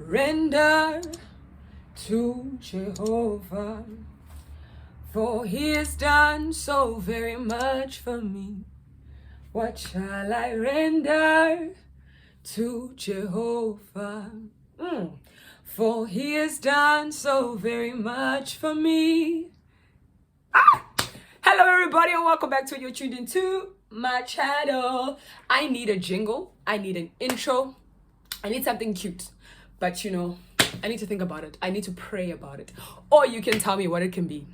render to Jehovah, for he has done so very much for me. What shall I render to Jehovah? For he has done so very much for me. Hello everybody and welcome back to You're Tuned Into my channel. I need a jingle, I need an intro, I need something cute, but I need to think about it, I need to pray about it, or you can tell me what it can be.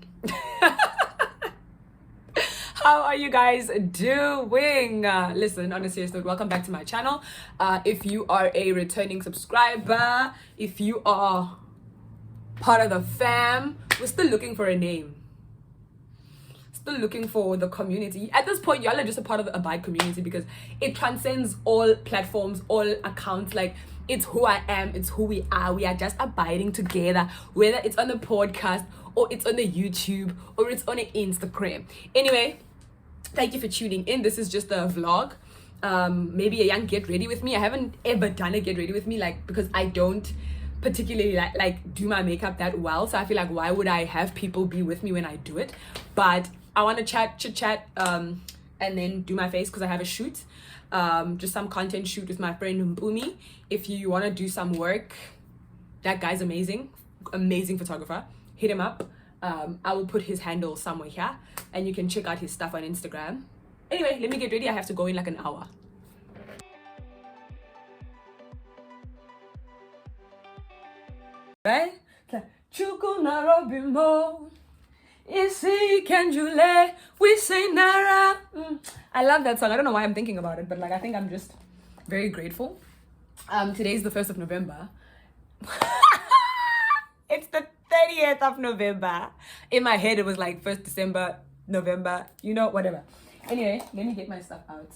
How are you guys doing? Listen, on a serious note, welcome back to my channel. If you are a returning subscriber, if you are part of the fam, we're still looking for a name. Still looking for the community. At this point, y'all are just a part of the Abide community because it transcends all platforms, all accounts. Like, it's who I am, it's who we are. We are just abiding together, whether it's on the podcast or it's on the YouTube or it's on an Instagram. Anyway, thank you for tuning in. This is just a vlog, maybe a young get ready with me. I haven't ever done a get ready with me, like, because I don't particularly like do my makeup that well, so I feel like why would I have people be with me when I do it? But I want to chit chat and then do my face because I have a shoot, just some content shoot with my friend Mpumi. If you want to do some work, that guy's amazing photographer, hit him up. I will put his handle somewhere here and you can check out his stuff on Instagram. Anyway, let me get ready. I have to go in like an hour. Right? Chuku Nairobi Mo. Isi Kenjule. We say Nara. I love that song. I don't know why I'm thinking about it, but like I think I'm just very grateful. Today's the 1st of November. It's the 30th of November. In my head, it was like 1st December, November, whatever. Anyway, let me get my stuff out.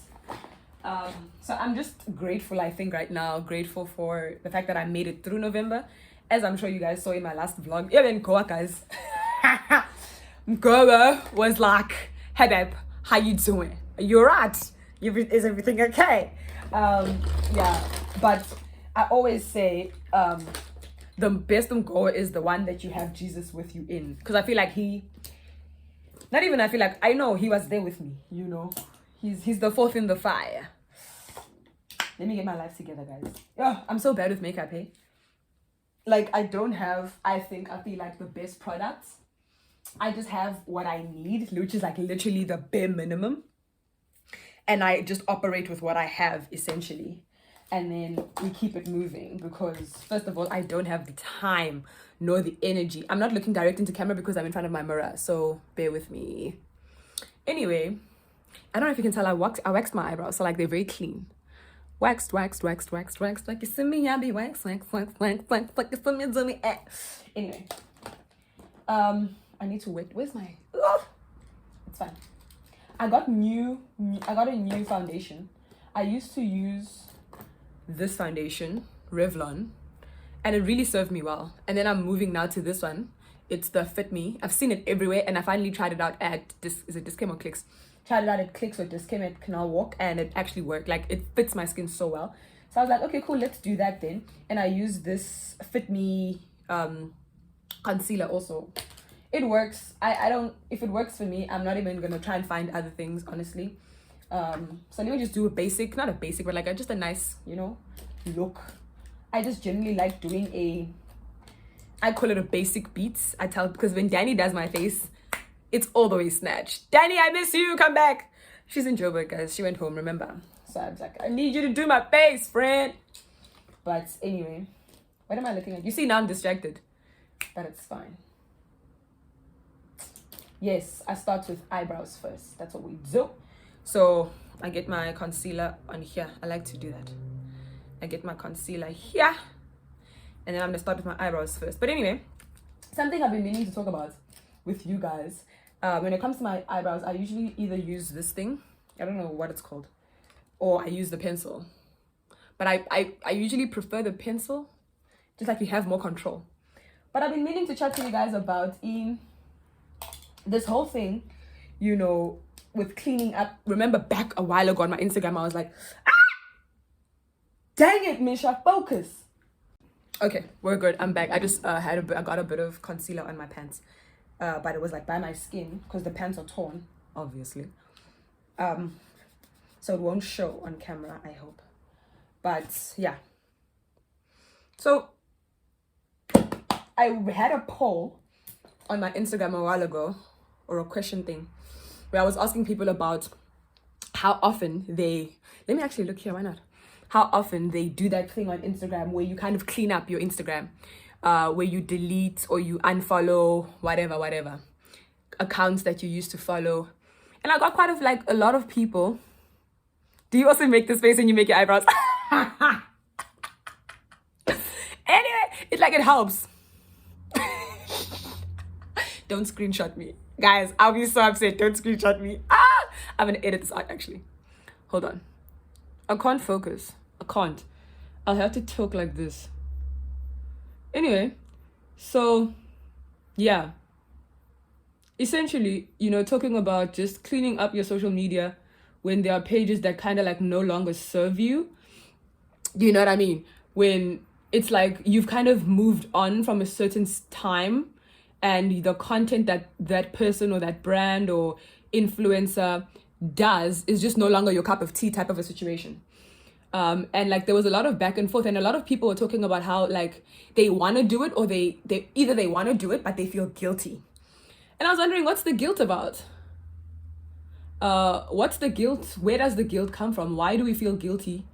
So I'm just grateful, I think, right now. Grateful for the fact that I made it through November. As I'm sure you guys saw in my last vlog. Even Koa, guys. Koa was like, hey babe, how you doing? You're right. Is everything okay? Yeah, but I always say, the best Mkoa is the one that you have Jesus with you in. Because I feel like I know he was there with me, He's the fourth in the fire. Let me get my life together, guys. Yeah, I'm so bad with makeup, hey? Like, I feel like the best products. I just have what I need, which is like literally the bare minimum. And I just operate with what I have, essentially. And then we keep it moving because, first of all, I don't have the time nor the energy. I'm not looking direct into camera because I'm in front of my mirror, so bear with me. Anyway, I don't know if you can tell, I waxed my eyebrows, so like they're very clean. Waxed. Like you see me, I be wax. Like you see me, do me. Anyway, I need to wait. Where's my? It's fine. I got a new foundation. I used to use this foundation, Revlon, and it really served me well. And then I'm moving now to this one. It's the Fit Me. I've seen it everywhere, and I finally tried it out at Discam or Clicks. Tried it out at Clicks or Discam at Canal Walk, and it actually worked. Like, it fits my skin so well. So I was like, okay, cool, let's do that then. And I use this Fit Me concealer also. It works. If it works for me, I'm not even gonna try and find other things, honestly. So let me just do not a basic, but like just a nice, look. I just generally like doing I call it a basic beats. Because when Danny does my face, it's all the way snatched. Danny, I miss you, come back. She's in Joburg, guys. She went home, remember? So I was like, I need you to do my face, friend. But anyway, what am I looking at? You see, now I'm distracted, but it's fine. Yes, I start with eyebrows first. That's what we do. So I get my concealer on here. I like to do that. I get my concealer here. And then I'm going to start with my eyebrows first. But anyway, something I've been meaning to talk about with you guys. When it comes to my eyebrows, I usually either use this thing. I don't know what it's called. Or I use the pencil. But I usually prefer the pencil. Just like you have more control. But I've been meaning to chat to you guys about this whole thing, with cleaning up. Remember back a while ago on my Instagram, I was like, dang it, Misha, focus. Okay, we're good. I'm back. I just I got a bit of concealer on my pants, but it was like by my skin because the pants are torn, obviously. So it won't show on camera, I hope. But yeah. So I had a poll on my Instagram a while ago, or a question thing, where I was asking people about how often they, let me actually look here, why not? How often they do that thing on Instagram where you kind of clean up your Instagram, where you delete or you unfollow whatever accounts that you used to follow. And I got quite of like a lot of people. Do you also make this face when you make your eyebrows? Anyway, it's like it helps. Don't screenshot me. Guys, I'll be so upset. Don't screenshot me. I'm gonna edit this out actually. Hold on. I can't focus. I can't. I'll have to talk like this. Anyway, so yeah. Essentially, talking about just cleaning up your social media when there are pages that kind of like no longer serve you. Do you know what I mean? When it's like you've kind of moved on from a certain time and the content that person or that brand or influencer does is just no longer your cup of tea type of a situation. And like there was a lot of back and forth, and a lot of people were talking about how like they want to do it, or they either they want to do it but they feel guilty. And I was wondering, what's the guilt about? What's the guilt? Where does the guilt come from? Why do we feel guilty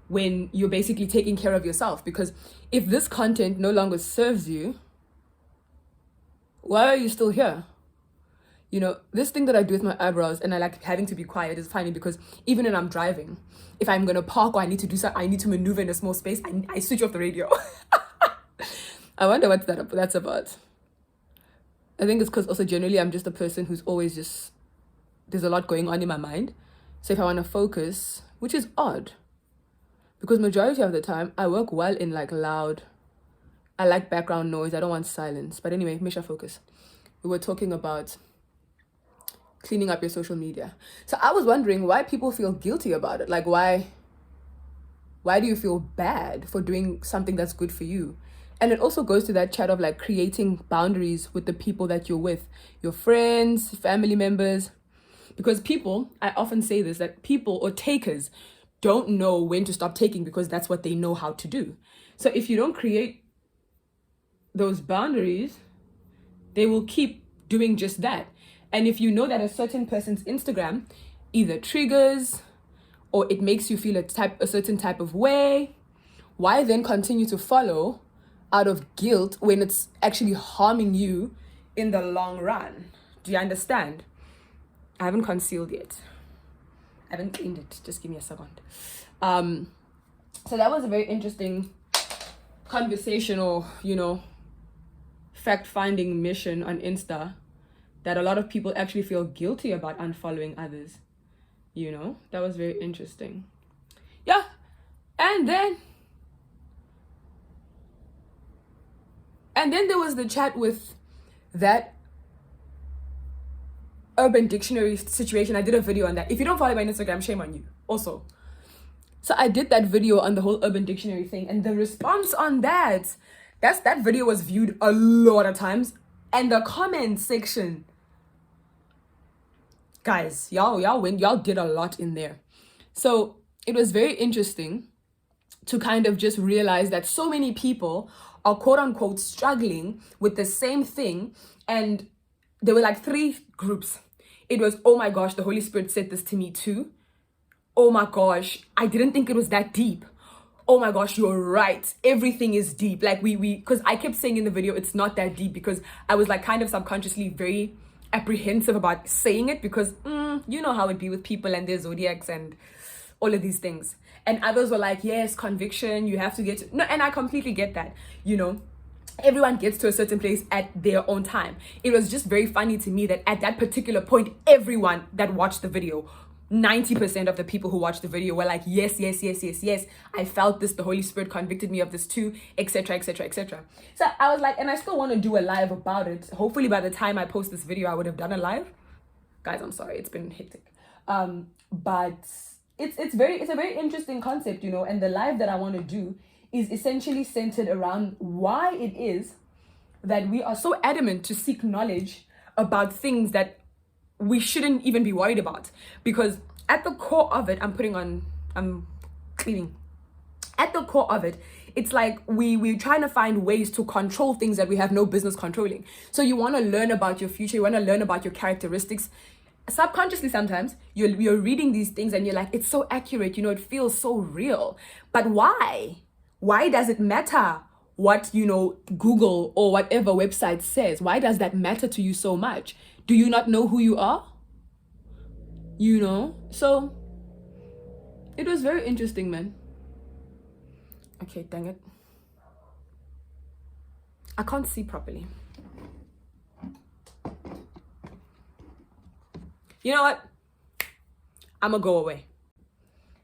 when you're basically taking care of yourself? Because if this content no longer serves you, why are you still here? This thing that I do with my eyebrows, and I like having to be quiet, is funny because even when I'm driving, if I'm going to park or I need to do something, I need to maneuver in a small space, I switch off the radio. I wonder what that's about. I think it's because also generally I'm just a person who's always just, there's a lot going on in my mind. So if I want to focus, which is odd, because majority of the time I work well in like loud, I like background noise, I don't want silence. But anyway, Misha, focus. We were talking about cleaning up your social media. So I was wondering why people feel guilty about it. Like why do you feel bad for doing something that's good for you? And it also goes to that chat of like creating boundaries with the people that you're with, your friends, family members. Because people, I often say this, that people or takers don't know when to stop taking because that's what they know how to do. So if you don't create those boundaries, they will keep doing just that. And if you know that a certain person's Instagram either triggers or it makes you feel a certain type of way, why then continue to follow out of guilt when it's actually harming you in the long run? Do you understand? I haven't concealed yet. I haven't cleaned it. Just give me a second. So that was a very interesting conversational, fact-finding mission on Insta, that a lot of people actually feel guilty about unfollowing others. That was very interesting. Yeah. And then there was the chat with that Urban Dictionary situation. I did a video on that. If you don't follow my Instagram, shame on you also. So I did that video on the whole Urban Dictionary thing, and the response on that video was viewed a lot of times. And the comment section, guys, y'all did a lot in there. So it was very interesting to kind of just realize that so many people are quote unquote struggling with the same thing. And there were like 3 groups. It was, oh my gosh, the Holy Spirit said this to me too. Oh my gosh, I didn't think it was that deep. Oh my gosh, you're right. Everything is deep. Like because I kept saying in the video, it's not that deep, because I was like kind of subconsciously very apprehensive about saying it, because you know how it be with people and their zodiacs and all of these things. And others were like, yes, conviction, you have to get to, no, and I completely get that, everyone gets to a certain place at their own time. It was just very funny to me that at that particular point, everyone that watched the video, 90% of the people who watched the video were like, yes, I felt this, the Holy Spirit convicted me of this too, etc. So I was like, and I still want to do a live about it. Hopefully by the time I post this video, I would have done a live. Guys, I'm sorry, it's been hectic. But it's a very interesting concept, and the live that I want to do is essentially centered around why it is that we are so adamant to seek knowledge about things that we shouldn't even be worried about. Because at the core of it, I'm cleaning. At the core of it, it's like we're trying to find ways to control things that we have no business controlling. So you want to learn about your future, you want to learn about your characteristics. Subconsciously, sometimes you're reading these things and you're like, it's so accurate, it feels so real. But why? Why does it matter what, Google or whatever website says? Why does that matter to you so much? Do you not know who you are? So it was very interesting, man. Okay, dang it. I can't see properly. You know what? I'm gonna go away.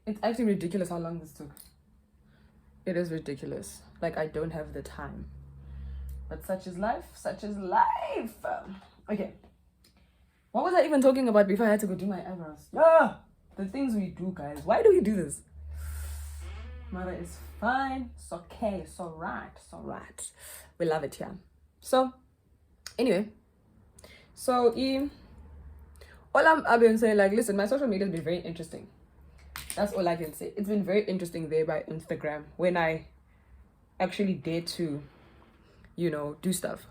It's actually ridiculous how long this took. It is ridiculous. Like, I don't have the time. But such is life. Such is life. Okay. What was I even talking about before I had to go do my eyebrows? Yeah, the things we do, guys. Why do we do this? Mother is fine. It's okay. It's all right. It's all right. We love it here. So, anyway. So, all I've been saying, like, listen, my social media has been very interesting. That's all I can say. It's been very interesting there by Instagram when I actually dare to, do stuff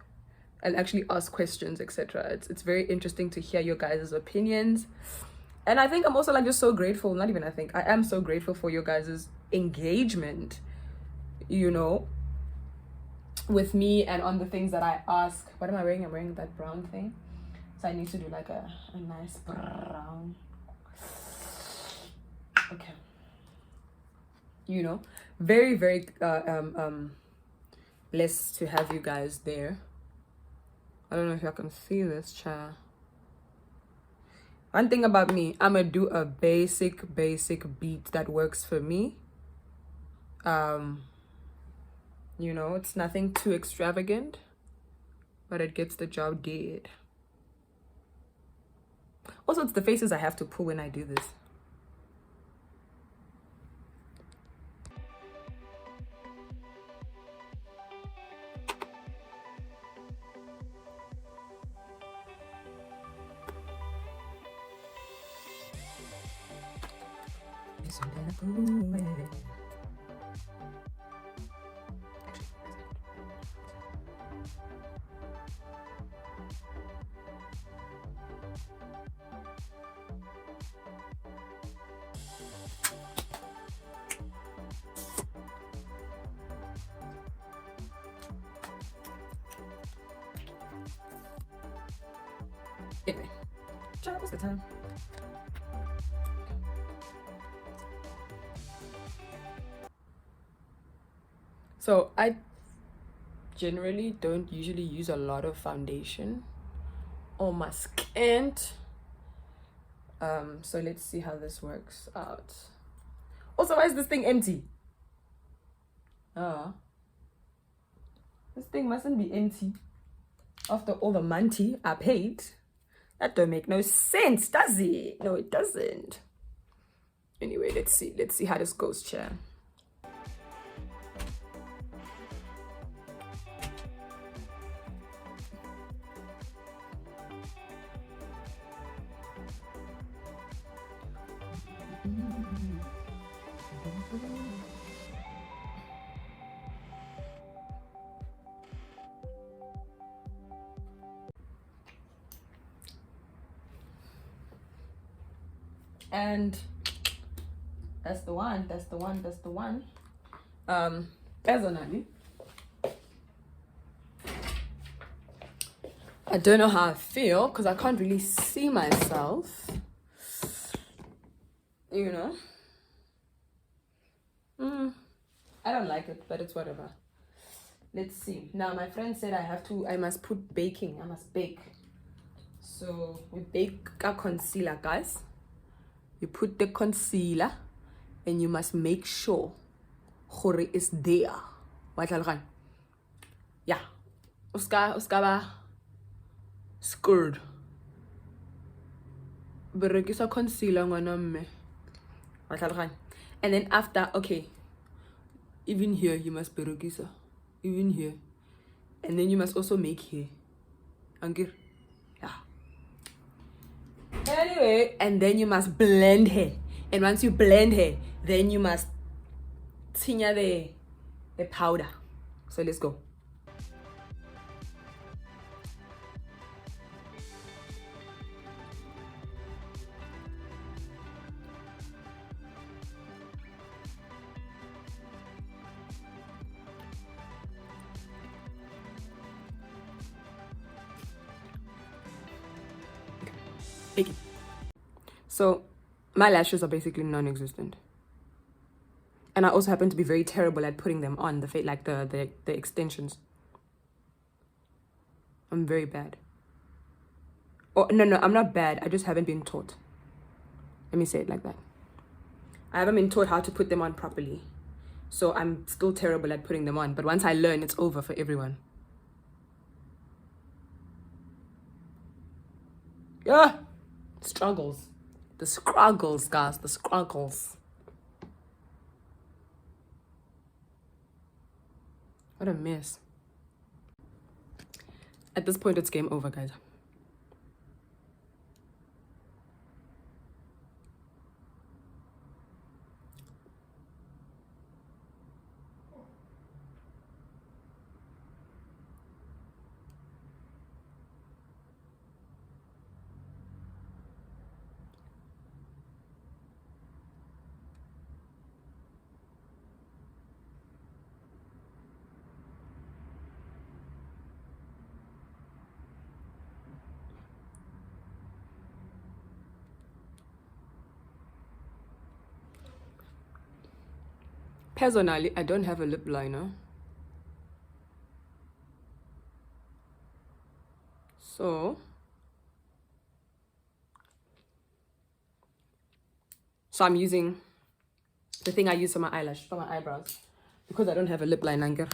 and actually ask questions, etc. It's very interesting to hear your guys' opinions. And I think I'm also just so grateful. Not even I think. I am so grateful for your guys' engagement, with me and on the things that I ask. What am I wearing? I'm wearing that brown thing. So I need to do like a nice brown. Okay. Very, very blessed to have you guys there. I don't know if y'all can see this, child. One thing about me, I'm gonna do a basic beat that works for me. It's nothing too extravagant, but it gets the job done. Also, it's the faces I have to pull when I do this. Anyway, child, what's the time? So I generally don't usually use a lot of foundation on my skin. So let's see how this works out. Also, why is this thing empty? This thing mustn't be empty after all the money I paid. That don't make no sense, does it? No, it doesn't. Anyway, let's see how this goes, chair. And that's the one. Personally, I don't know how I feel because I can't really see myself. I don't like it, but it's whatever. Let's see. Now, my friend said I must put baking. I must bake. So we bake a concealer, guys. You put the concealer and you must make sure gore is there. Yeah. Uskaba scared. Berekisa concealer ngwana mme. And then after, okay, Even here, you must perukisa. Even here. And then you must also make hair. Angir. Yeah. Anyway, and then you must blend hair. And once you blend hair, then you must tinya the powder. So let's go. Okay. So my lashes are basically non-existent. And I also happen to be very terrible at putting them on, the extensions. I'm very bad. Oh, no, I'm not bad. I just haven't been taught. Let me say it like that. I haven't been taught how to put them on properly. So I'm still terrible at putting them on. But once I learn, it's over for everyone. Yeah. Struggles. The struggles, guys. The struggles. What a mess. At this point, it's game over, guys. Personally, I don't have a lip liner. So I'm using the thing I use for my eyebrows, because I don't have a lip liner.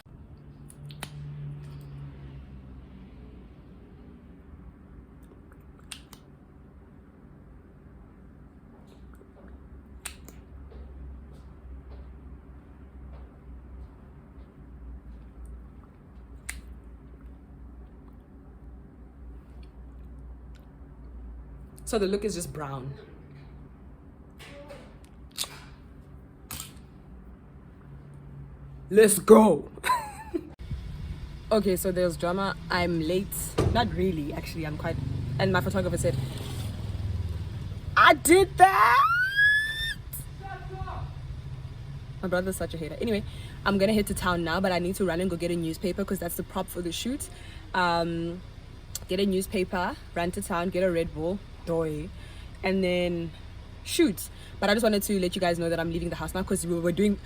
So the look is just brown. Let's go. Okay, so there's drama. I'm late. Not really, actually. I'm quite... And my photographer said, I did that! My brother's such a hater. Anyway, I'm gonna head to town now, but I need to run and go get a newspaper because that's the prop for the shoot. Get a newspaper, run to town, get a Red Bull, doy, and then shoot. But I just wanted to let you guys know that I'm leaving the house now because we were doing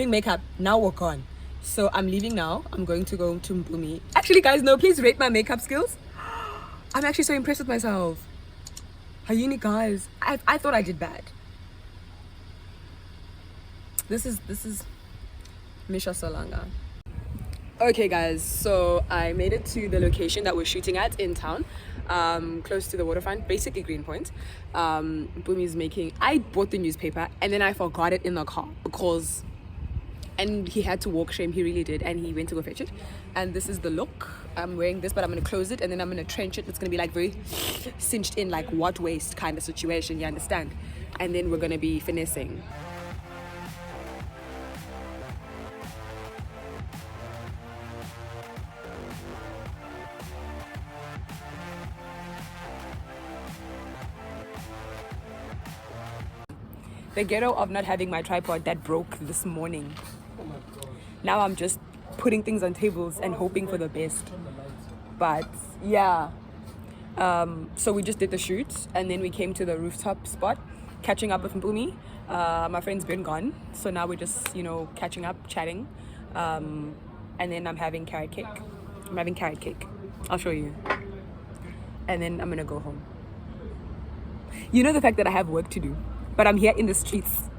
makeup, now we're gone. So I'm leaving now. I'm going to go to Mpumi. Actually, guys, no, please rate my makeup skills. I'm actually so impressed with myself. Hayini, guys, I thought I did bad. This is Misha Solanga. Okay, guys, so I made it to the location that we're shooting at in town, close to the waterfront, basically Greenpoint. Bumi's making... I bought the newspaper and then I forgot it in the car because... And he had to walk, shame, he really did, and he went to go fetch it. And this is the look. I'm wearing this, but I'm going to close it and then I'm going to trench it. It's going to be like very cinched in, like what waist kind of situation, you understand? And then we're going to be finessing. The ghetto of not having my tripod that broke this morning. Oh my God. Now I'm just putting things on tables and hoping for the best. But yeah. So we just did the shoot and then we came to the rooftop spot, catching up with Mpumi. My friend's been gone. So now we're just, catching up, chatting. And then I'm having carrot cake. I'll show you. And then I'm gonna go home. You know the fact that I have work to do. But I'm here in the streets.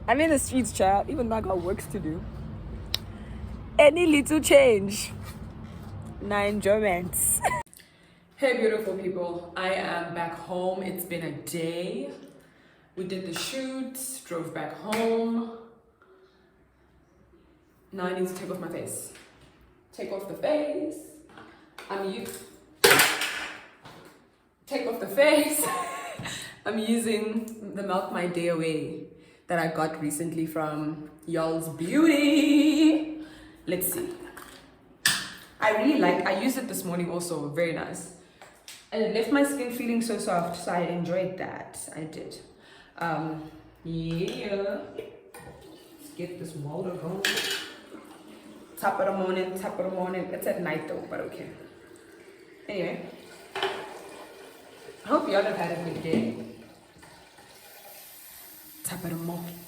I'm in the streets, child. Even though I got works to do. Any little change. Now enjoyments. Hey, beautiful people. I am back home. It's been a day. We did the shoot, drove back home. Now I need to take off my face. Take off the face. Take off the face. I'm using the Melt My Day Away that I got recently from Y'all's Beauty. Let's see. I used it this morning also, very nice. And it left my skin feeling so soft, so I enjoyed that. I did. Yeah. Let's get this water going. Top of the morning. It's at night though, but okay. Anyway. I hope y'all have had a good day. Top of the morning.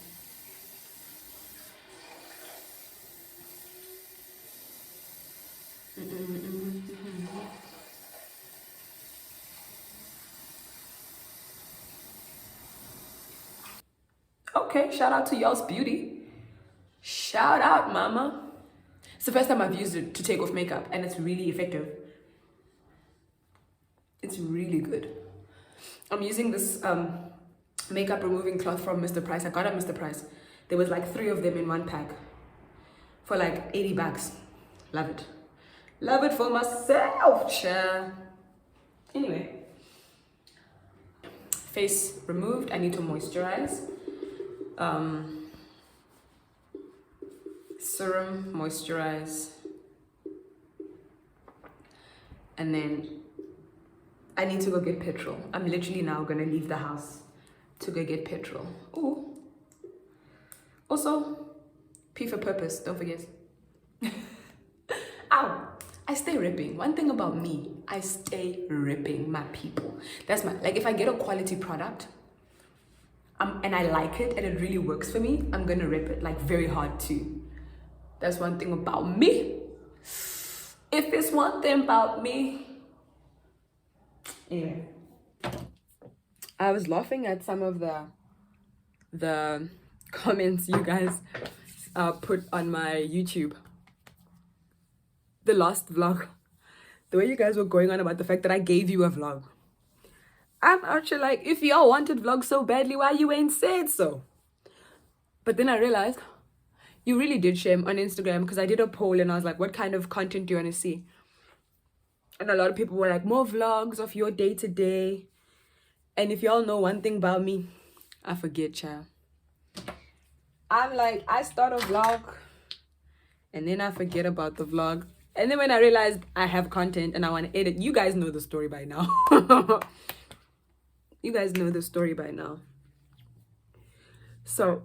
Okay, shout out to Y'all's Beauty. Shout out, mama. It's the first time I've used it to take off makeup, and it's really effective. It's really good. I'm using this makeup removing cloth from Mr. Price. I got it at Mr. Price. There was like 3 of them in one pack for like $80. Love it. Love it for myself, cha. Anyway, face removed. I need to moisturize. Serum, moisturize, and then I need to go get petrol. I'm literally now gonna leave the house to go get petrol. Ooh. Also, P for purpose, don't forget. Ow! I stay ripping. One thing about me, I stay ripping, my people. That's my, like, if I get a quality product, and I like it and it really works for me, I'm gonna rip it like very hard too. That's one thing about me. If it's one thing about me. Anyway, I was laughing at some of the comments you guys put on my YouTube. The last vlog, the way you guys were going on about the fact that I gave you a vlog. I'm actually like, if y'all wanted vlogs so badly, why you ain't said so? But then I realized you really did share on Instagram, because I did a poll and I was like, what kind of content do you want to see? And a lot of people were like, more vlogs of your day to day. And if y'all know one thing about me, I forget, child. I'm like, I start a vlog and then I forget about the vlog. And then when I realized I have content and I want to edit, you guys know the story by now. You guys know the story by now. So,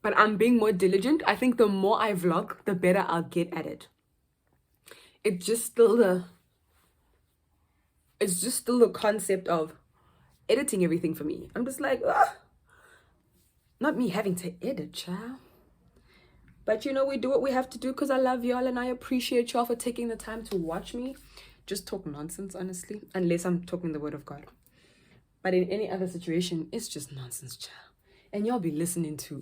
but I'm being more diligent. I think the more I vlog, the better I'll get at it. It's just still the concept of editing everything for me. I'm just like, not me having to edit, child. But you know, we do what we have to do because I love y'all and I appreciate y'all for taking the time to watch me just talk nonsense, honestly, unless I'm talking the word of God. But in any other situation, it's just nonsense, child. And y'all be listening to.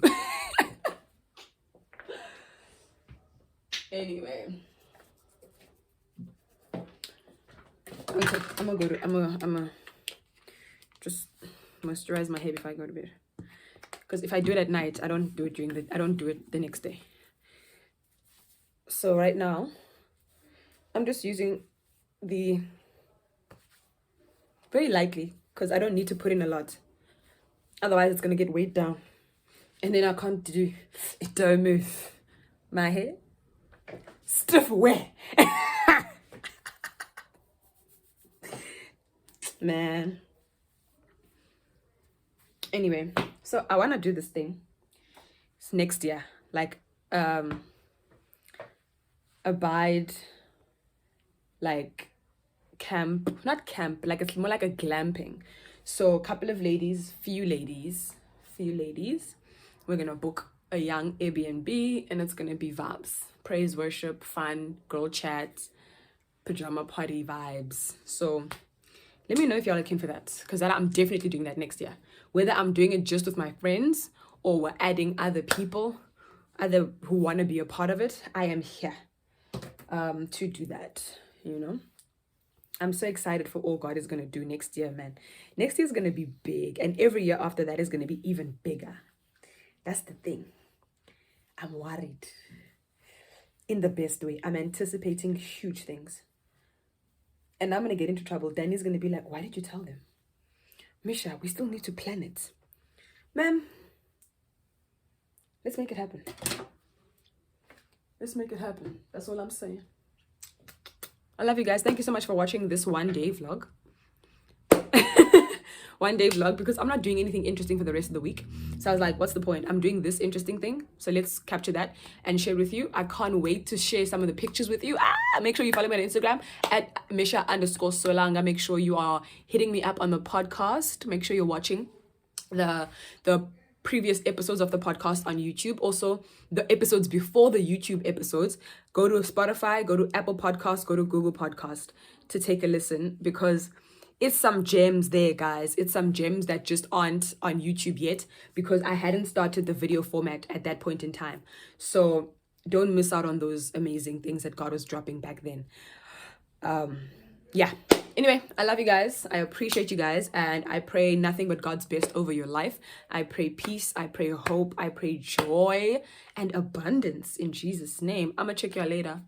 Anyway. I'm gonna just moisturize my hair before I go to bed. Because if I do it at night, I don't do it the next day. So right now, I'm just using the very lightly, because I don't need to put in a lot. Otherwise, it's gonna get weighed down. And then I can't do it, don't move. My hair, stuff away. Man. Anyway, so I want to do this thing. It's next year. Like, abide, like, camp. Not camp, like, it's more like a glamping. So a couple of ladies, few ladies, we're going to book a young Airbnb, and it's going to be vibes. Praise, worship, fun, girl chat, pajama party vibes. So let me know if y'all are looking for that, because I'm definitely doing that next year. Whether I'm doing it just with my friends or we're adding other people, who want to be a part of it, I am here to do that, you know. I'm so excited for all God is going to do next year, man. Next year is going to be big, and every year after that is going to be even bigger. That's the thing. I'm worried. in the best way. I'm anticipating huge things. And I'm going to get into trouble. Danny's going to be like, why did you tell them? Misha, we still need to plan it. Ma'am, let's make it happen. Let's make it happen. That's all I'm saying. I love you guys. Thank you so much for watching this one-day vlog. One-day vlog, because I'm not doing anything interesting for the rest of the week. So I was like, what's the point? I'm doing this interesting thing. So let's capture that and share with you. I can't wait to share some of the pictures with you. Make sure you follow me on Instagram at Misha_Solanga. Make sure you are hitting me up on the podcast. Make sure you're watching the previous episodes of the podcast on YouTube. Also, the episodes before the YouTube episodes. Go to Spotify, go to Apple Podcasts, go to Google Podcast to take a listen, because it's some gems there, guys. It's some gems that just aren't on YouTube yet, because I hadn't started the video format at that point in time. So don't miss out on those amazing things that God was dropping back then. Yeah. Anyway, I love you guys. I appreciate you guys. And I pray nothing but God's best over your life. I pray peace. I pray hope. I pray joy and abundance in Jesus' name. I'm going to check you all later.